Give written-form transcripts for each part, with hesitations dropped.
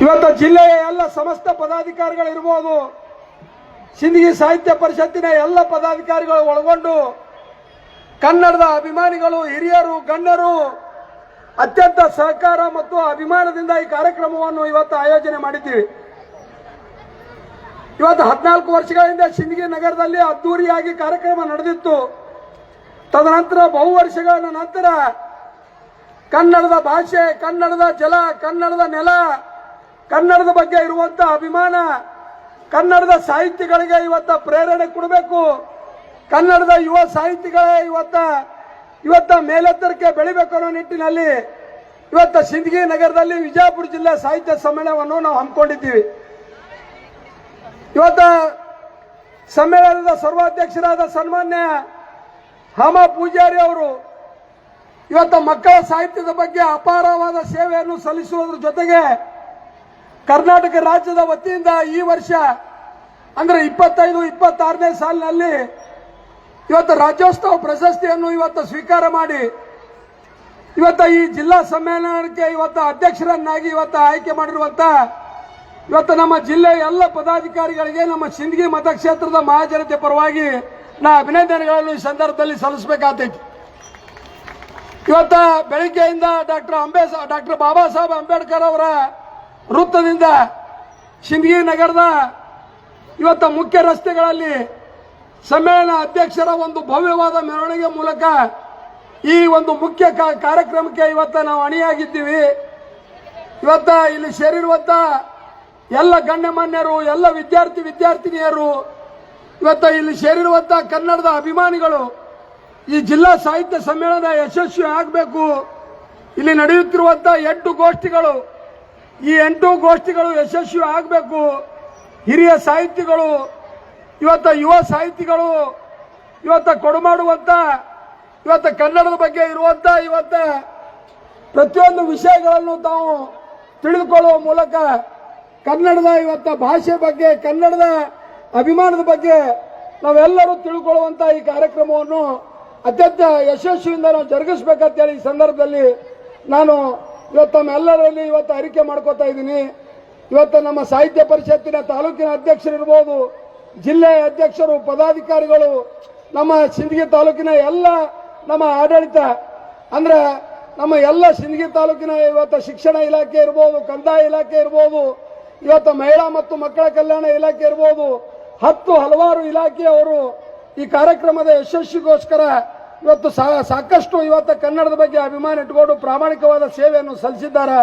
ಇವತ್ತು ಜಿಲ್ಲೆಯ ಎಲ್ಲ ಸಮಸ್ತ ಪದಾಧಿಕಾರಿಗಳಿರ್ಬೋದು, ಸಿಂದಗಿ ಸಾಹಿತ್ಯ ಪರಿಷತ್ತಿನ ಎಲ್ಲ ಪದಾಧಿಕಾರಿಗಳು ಒಳಗೊಂಡು ಕನ್ನಡದ ಅಭಿಮಾನಿಗಳು, ಹಿರಿಯರು, ಗಣ್ಯರು ಅತ್ಯಂತ ಸಹಕಾರ ಮತ್ತು ಅಭಿಮಾನದಿಂದ ಈ ಕಾರ್ಯಕ್ರಮವನ್ನು ಇವತ್ತು ಆಯೋಜನೆ ಮಾಡಿದ್ದೀವಿ. ಇವತ್ತು 14 ವರ್ಷಗಳಿಂದ ಸಿಂದಗಿ ನಗರದಲ್ಲಿ ಅದ್ದೂರಿಯಾಗಿ ಕಾರ್ಯಕ್ರಮ ನಡೆದಿತ್ತು. ತದನಂತರ ಬಹು ವರ್ಷಗಳ ನಂತರ ಕನ್ನಡದ ಭಾಷೆ, ಕನ್ನಡದ ಜಲ, ಕನ್ನಡದ ನೆಲ, ಕನ್ನಡದ ಬಗ್ಗೆ ಇರುವಂತ ಅಭಿಮಾನ, ಕನ್ನಡದ ಸಾಹಿತಿಗಳಿಗೆ ಇವತ್ತ ಪ್ರೇರಣೆ ಕೊಡಬೇಕು, ಕನ್ನಡದ ಯುವ ಸಾಹಿತಿಗಳೇ ಇವತ್ತ ಮೇಲೆತ್ತರಕ್ಕೆ ಬೆಳಿಬೇಕು ಅನ್ನೋ ನಿಟ್ಟಿನಲ್ಲಿ ಇವತ್ತ ಸಿಂದಗಿ ನಗರದಲ್ಲಿ ವಿಜಯಪುರ ಜಿಲ್ಲಾ ಸಾಹಿತ್ಯ ಸಮ್ಮೇಳನವನ್ನು ನಾವು ಹಮ್ಮಿಕೊಂಡಿದ್ದೀವಿ. ಇವತ್ತ ಸಮ್ಮೇಳನದ ಸರ್ವಾಧ್ಯಕ್ಷರಾದ ಸನ್ಮಾನ್ಯ ಹಾಮ ಪೂಜಾರಿ ಅವರು ಇವತ್ತು ಮಕ್ಕಳ ಸಾಹಿತ್ಯದ ಬಗ್ಗೆ ಅಪಾರವಾದ ಸೇವೆಯನ್ನು ಸಲ್ಲಿಸುವುದರ ಜೊತೆಗೆ ಕರ್ನಾಟಕ ರಾಜ್ಯದ ವತಿಯಿಂದ ಈ ವರ್ಷ ಅಂದ್ರೆ 25-26ನೇ ಸಾಲಿನಲ್ಲಿ ಇವತ್ತು ರಾಜ್ಯೋತ್ಸವ ಪ್ರಶಸ್ತಿಯನ್ನು ಇವತ್ತು ಸ್ವೀಕಾರ ಮಾಡಿ ಇವತ್ತು ಈ ಜಿಲ್ಲಾ ಸಮ್ಮೇಳನಕ್ಕೆ ಇವತ್ತು ಅಧ್ಯಕ್ಷರನ್ನಾಗಿ ಇವತ್ತು ಆಯ್ಕೆ ಮಾಡಿರುವಂತ ಇವತ್ತು ನಮ್ಮ ಜಿಲ್ಲೆಯ ಎಲ್ಲ ಪದಾಧಿಕಾರಿಗಳಿಗೆ ನಮ್ಮ ಸಿಂದಗಿ ಮತಕ್ಷೇತ್ರದ ಮಹಾಜನತೆ ಪರವಾಗಿ ನಾ ಅಭಿನಂದನೆಗಳನ್ನು ಈ ಸಂದರ್ಭದಲ್ಲಿ ಸಲ್ಲಿಸಬೇಕಾಗ್ತೈತಿ. ಇವತ್ತ ಬೆಳಿಗ್ಗೆಯಿಂದ ಡಾಕ್ಟರ್ ಬಾಬಾ ಸಾಹೇಬ್ ಅಂಬೇಡ್ಕರ್ ಅವರ ವೃತ್ತದಿಂದ ಸಿಂದಗಿ ನಗರದ ಇವತ್ತ ಮುಖ್ಯ ರಸ್ತೆಗಳಲ್ಲಿ ಸಮ್ಮೇಳನ ಅಧ್ಯಕ್ಷರ ಒಂದು ಭವ್ಯವಾದ ಮೆರವಣಿಗೆ ಮೂಲಕ ಈ ಒಂದು ಮುಖ್ಯ ಕಾರ್ಯಕ್ರಮಕ್ಕೆ ಇವತ್ತ ನಾವು ಅಣಿಯಾಗಿದ್ದೀವಿ. ಇವತ್ತ ಇಲ್ಲಿ ಸೇರಿರುವಂತ ಎಲ್ಲ ಗಣ್ಯಮಾನ್ಯರು, ಎಲ್ಲ ವಿದ್ಯಾರ್ಥಿನಿಯರು, ಇವತ್ತ ಇಲ್ಲಿ ಸೇರಿರುವಂತ ಕನ್ನಡದ ಅಭಿಮಾನಿಗಳು, ಈ ಜಿಲ್ಲಾ ಸಾಹಿತ್ಯ ಸಮ್ಮೇಳನ ಯಶಸ್ವಿ ಆಗಬೇಕು. ಇಲ್ಲಿ ನಡೆಯುತ್ತಿರುವಂತ 8 ಗೋಷ್ಠಿಗಳು, ಈ 8 ಗೋಷ್ಠಿಗಳು ಯಶಸ್ವಿ ಆಗಬೇಕು. ಹಿರಿಯ ಸಾಹಿತಿಗಳು, ಇವತ್ತ ಯುವ ಸಾಹಿತಿಗಳು ಇವತ್ತ ಕೊಡುಮಾಡುವಂತ ಇವತ್ತ ಕನ್ನಡದ ಬಗ್ಗೆ ಇರುವಂತ ಇವತ್ತ ಪ್ರತಿಯೊಂದು ವಿಷಯಗಳನ್ನು ತಾವು ತಿಳಿದುಕೊಳ್ಳುವ ಮೂಲಕ ಕನ್ನಡದ ಇವತ್ತ ಭಾಷೆ ಬಗ್ಗೆ, ಕನ್ನಡದ ಅಭಿಮಾನದ ಬಗ್ಗೆ ನಾವೆಲ್ಲರೂ ತಿಳ್ಕೊಳ್ಳುವಂತ ಈ ಕಾರ್ಯಕ್ರಮವನ್ನು ಅತ್ಯಂತ ಯಶಸ್ವಿಯಿಂದ ನಾವು ಜರುಗಿಸಬೇಕಂತೇಳಿ ಈ ಸಂದರ್ಭದಲ್ಲಿ ನಾನು ಇವತ್ತು ತಮ್ಮೆಲ್ಲರಲ್ಲಿ ಇವತ್ತು ಅರಿಕೆ ಮಾಡ್ಕೋತಾ ಇದ್ದೀನಿ. ಇವತ್ತು ನಮ್ಮ ಸಾಹಿತ್ಯ ಪರಿಷತ್ತಿನ ತಾಲೂಕಿನ ಅಧ್ಯಕ್ಷರಿರ್ಬೋದು, ಜಿಲ್ಲೆಯ ಅಧ್ಯಕ್ಷರು, ಪದಾಧಿಕಾರಿಗಳು, ನಮ್ಮ ಸಿಂದಗಿ ತಾಲೂಕಿನ ಎಲ್ಲ ನಮ್ಮ ಆಡಳಿತ ಅಂದ್ರೆ ನಮ್ಮ ಎಲ್ಲ ಸಿಂದಗಿ ತಾಲೂಕಿನ ಇವತ್ತು ಶಿಕ್ಷಣ ಇಲಾಖೆ ಇರ್ಬೋದು, ಕಂದಾಯ ಇಲಾಖೆ ಇರ್ಬೋದು, ಇವತ್ತು ಮಹಿಳಾ ಮತ್ತು ಮಕ್ಕಳ ಕಲ್ಯಾಣ ಇಲಾಖೆ ಇರ್ಬೋದು, ಹಲವಾರು ಇಲಾಖೆಯವರು ಈ ಕಾರ್ಯಕ್ರಮದ ಯಶಸ್ವಿಗೋಸ್ಕರ ಇವತ್ತು ಸಾಕಷ್ಟು ಇವತ್ತು ಕನ್ನಡದ ಬಗ್ಗೆ ಅಭಿಮಾನ ಇಟ್ಟುಕೊಂಡು ಪ್ರಾಮಾಣಿಕವಾದ ಸೇವೆಯನ್ನು ಸಲ್ಲಿಸಿದ್ದಾರೆ.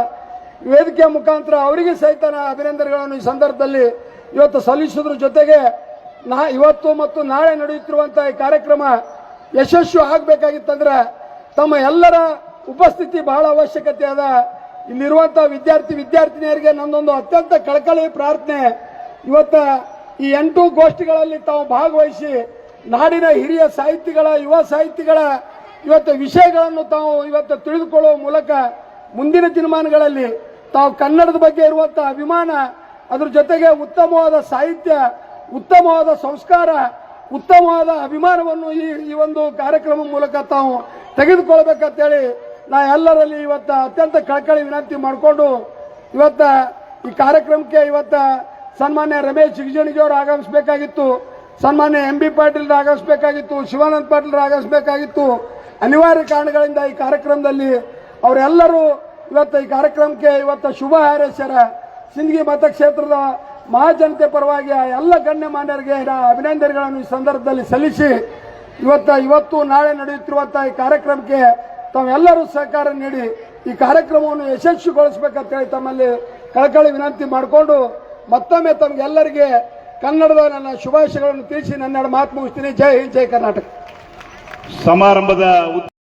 ವೇದಿಕೆಯ ಮುಖಾಂತರ ಅವರಿಗೆ ಸಹಿತ ಅಭಿನಂದನೆಗಳನ್ನು ಈ ಸಂದರ್ಭದಲ್ಲಿ ಇವತ್ತು ಸಲ್ಲಿಸುವುದರ ಜೊತೆಗೆ ಇವತ್ತು ಮತ್ತು ನಾಳೆ ನಡೆಯುತ್ತಿರುವಂತಹ ಈ ಕಾರ್ಯಕ್ರಮ ಯಶಸ್ವಿ ಆಗಬೇಕಾಗಿತ್ತಂದ್ರೆ ತಮ್ಮ ಎಲ್ಲರ ಉಪಸ್ಥಿತಿ ಬಹಳ ಅವಶ್ಯಕತೆ ಅದ. ಇಲ್ಲಿರುವಂತಹ ವಿದ್ಯಾರ್ಥಿನಿಯರಿಗೆ ನನ್ನೊಂದು ಅತ್ಯಂತ ಕಳಕಳಿ ಪ್ರಾರ್ಥನೆ, ಇವತ್ತ ಈ 8 ಗೋಷ್ಠಿಗಳಲ್ಲಿ ತಾವು ಭಾಗವಹಿಸಿ ನಾಡಿನ ಹಿರಿಯ ಸಾಹಿತಿಗಳ, ಯುವ ಸಾಹಿತಿಗಳ ಇವತ್ತು ವಿಷಯಗಳನ್ನು ತಾವು ಇವತ್ತು ತಿಳಿದುಕೊಳ್ಳುವ ಮೂಲಕ ಮುಂದಿನ ದಿನಮಾನಗಳಲ್ಲಿ ತಾವು ಕನ್ನಡದ ಬಗ್ಗೆ ಇರುವಂತಹ ಅಭಿಮಾನ, ಅದ್ರ ಜೊತೆಗೆ ಉತ್ತಮವಾದ ಸಾಹಿತ್ಯ, ಉತ್ತಮವಾದ ಸಂಸ್ಕಾರ, ಉತ್ತಮವಾದ ಅಭಿಮಾನವನ್ನು ಈ ಒಂದು ಕಾರ್ಯಕ್ರಮ ಮೂಲಕ ತಾವು ತೆಗೆದುಕೊಳ್ಬೇಕಂತೇಳಿ ನಾ ಎಲ್ಲರಲ್ಲಿ ಇವತ್ತ ಅತ್ಯಂತ ಕಳಕಳಿ ವಿನಂತಿ ಮಾಡಿಕೊಂಡು ಇವತ್ತ ಈ ಕಾರ್ಯಕ್ರಮಕ್ಕೆ ಇವತ್ತ ಸನ್ಮಾನ್ಯ ರಮೇಶ್ ಜಿಗಜಿಣಗಿ ಆಗಮಿಸಬೇಕಾಗಿತ್ತು, ಸನ್ಮಾನ್ಯ MB ಪಾಟೀಲ್ ಆಗಮಿಸಬೇಕಾಗಿತ್ತು, ಶಿವಾನಂದ ಪಾಟೀಲ್ ಆಗಮಿಸಬೇಕಾಗಿತ್ತು. ಅನಿವಾರ್ಯ ಕಾರಣಗಳಿಂದ ಈ ಕಾರ್ಯಕ್ರಮದಲ್ಲಿ ಅವರೆಲ್ಲರೂ ಇವತ್ತು ಈ ಕಾರ್ಯಕ್ರಮಕ್ಕೆ ಇವತ್ತು ಶುಭ ಹಾರೈಸ್ಯಾರ. ಸಿಂದಗಿ ಮತಕ್ಷೇತ್ರದ ಮಹಾಜನತೆ ಪರವಾಗಿ ಎಲ್ಲ ಗಣ್ಯಮಾನ್ಯರಿಗೆ ಅಭಿನಂದನೆಗಳನ್ನು ಈ ಸಂದರ್ಭದಲ್ಲಿ ಸಲ್ಲಿಸಿ ಇವತ್ತು ನಾಳೆ ನಡೆಯುತ್ತಿರುವಂತಹ ಈ ಕಾರ್ಯಕ್ರಮಕ್ಕೆ ತಾವೆಲ್ಲರೂ ಸಹಕಾರ ನೀಡಿ ಈ ಕಾರ್ಯಕ್ರಮವನ್ನು ಯಶಸ್ವಿಗೊಳಿಸಬೇಕಂತ ಹೇಳಿ ತಮ್ಮಲ್ಲಿ ಕಳಕಳಿ ವಿನಂತಿ ಮಾಡಿಕೊಂಡು ಮತ್ತೊಮ್ಮೆ ತಮಗೆಲ್ಲರಿಗೆ ಕನ್ನಡದ ನನ್ನ ಶುಭಾಶಯಗಳನ್ನು ತಿಳಿಸಿ ನನ್ನ ಮಾತು ಮುಗಿಸ್ತೀನಿ. ಜೈ ಹಿಂದ್, ಜೈ ಕರ್ನಾಟಕ. ಸಮಾರಂಭದ